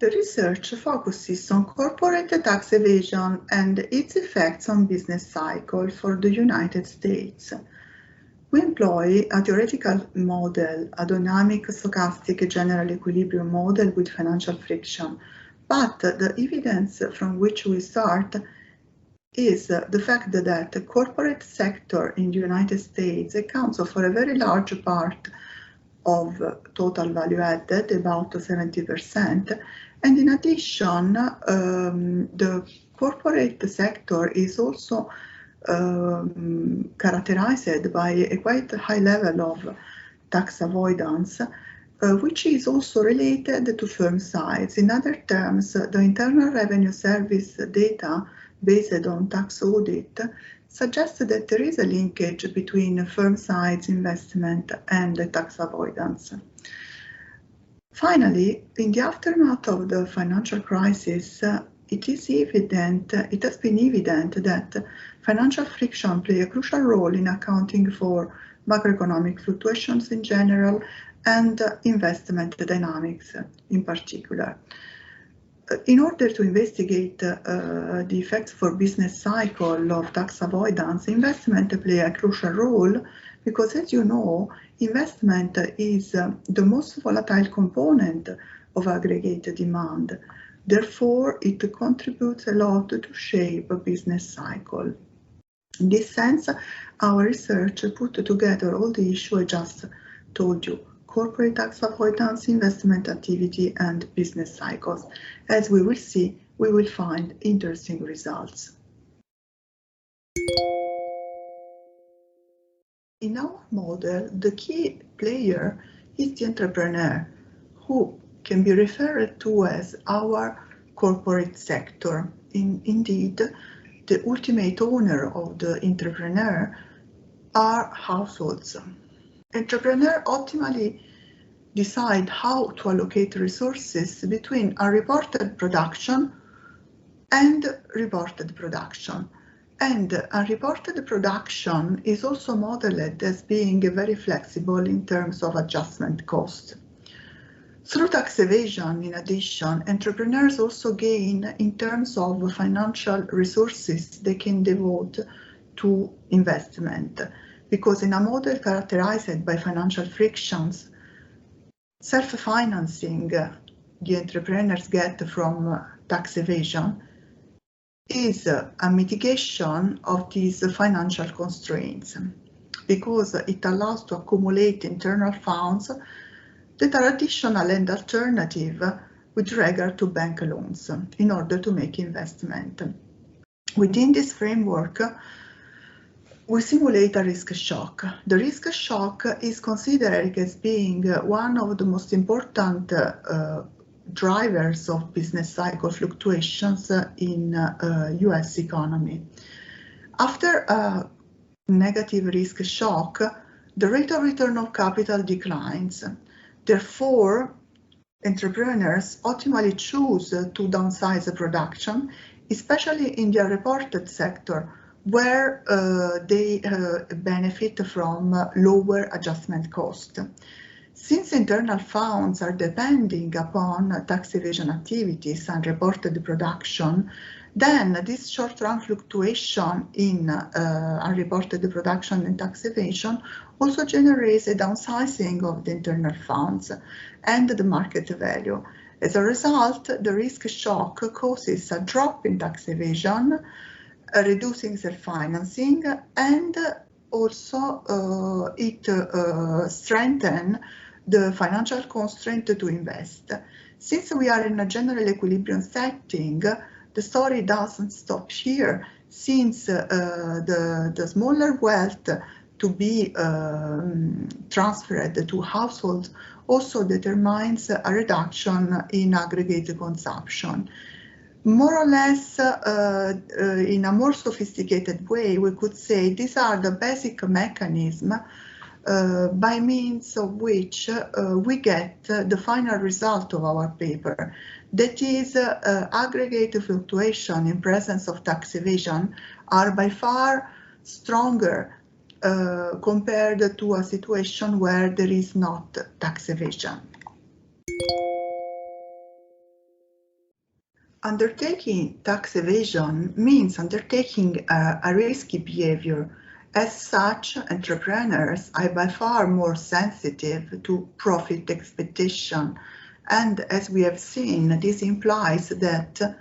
The research focuses on corporate tax evasion and its effects on business cycle for the United States. We employ a theoretical model, a dynamic stochastic general equilibrium model with financial friction, but the evidence from which we start is the fact that the corporate sector in the United States accounts for a very large part of total value added, about 70%, and in addition, the corporate sector is also characterized by a quite high level of tax avoidance, which is also related to firm size. In other terms, the Internal Revenue Service data based on tax audit suggests that there is a linkage between firm size, investment, and tax avoidance. Finally, in the aftermath of the financial crisis, it has been evident that financial friction plays a crucial role in accounting for macroeconomic fluctuations in general and investment dynamics in particular. In order to investigate the effects for business cycle of tax avoidance, investment play a crucial role because, as you know, investment is the most volatile component of aggregate demand. Therefore, it contributes a lot to shape a business cycle. In this sense, our research put together all the issues I just told you: corporate tax avoidance, investment activity, and business cycles. As we will see, we will find interesting results. In our model, the key player is the entrepreneur, who can be referred to as our corporate sector. Indeed, the ultimate owner of the entrepreneur are households. Entrepreneurs optimally decide how to allocate resources between unreported production and reported production. And unreported production is also modeled as being very flexible in terms of adjustment cost. Through tax evasion, in addition, entrepreneurs also gain in terms of financial resources they can devote to investment, because in a model characterized by financial frictions, self-financing the entrepreneurs get from tax evasion is a mitigation of these financial constraints, because it allows to accumulate internal funds that are additional and alternative with regard to bank loans in order to make investment. Within this framework, we simulate a risk shock. The risk shock is considered as being one of the most important drivers of business cycle fluctuations in US economy. After a negative risk shock, the rate of return of capital declines. Therefore, entrepreneurs optimally choose to downsize the production, especially in the unreported sector, where they benefit from lower adjustment cost. Since internal funds are depending upon tax evasion activities and reported production, then this short-run fluctuation in unreported production and tax evasion also generates a downsizing of the internal funds and the market value. As a result, the risk shock causes a drop in tax evasion, reducing self-financing, and also it strengthens the financial constraint to invest. Since we are in a general equilibrium setting, the story doesn't stop here, since the smaller wealth to be transferred to households also determines a reduction in aggregate consumption. More or less, in a more sophisticated way, we could say these are the basic mechanisms by means of which we get the final result of our paper. That is, aggregate fluctuation in presence of tax evasion are by far stronger compared to a situation where there is not tax evasion. Undertaking tax evasion means undertaking a risky behavior. As such, entrepreneurs are by far more sensitive to profit expectation. And as we have seen, this implies that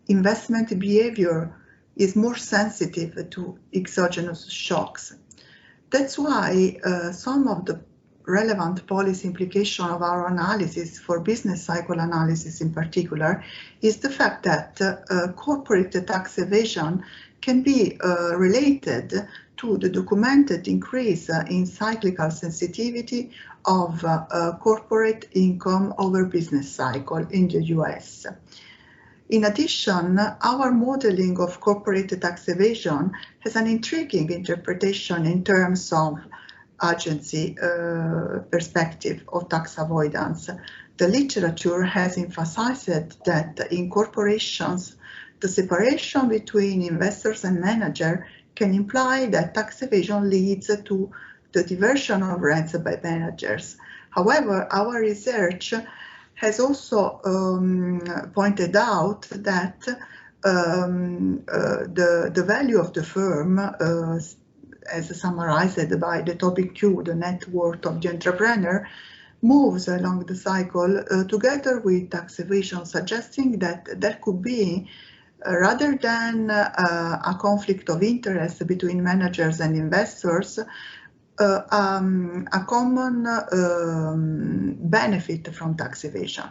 investment behavior is more sensitive to exogenous shocks. That's why some of the relevant policy implication of our analysis for business cycle analysis in particular is the fact that corporate tax evasion can be related to the documented increase in cyclical sensitivity of corporate income over business cycle in the US. In addition, our modeling of corporate tax evasion has an intriguing interpretation in terms of agency perspective of tax avoidance. The literature has emphasized that in corporations, the separation between investors and manager can imply that tax evasion leads to the diversion of rents by managers. However, our research has also pointed out that the value of the firm, as summarized by the topic Q, the net worth of the entrepreneur, moves along the cycle together with tax evasion, suggesting that there could be, rather than a conflict of interest between managers and investors, a common benefit from tax evasion.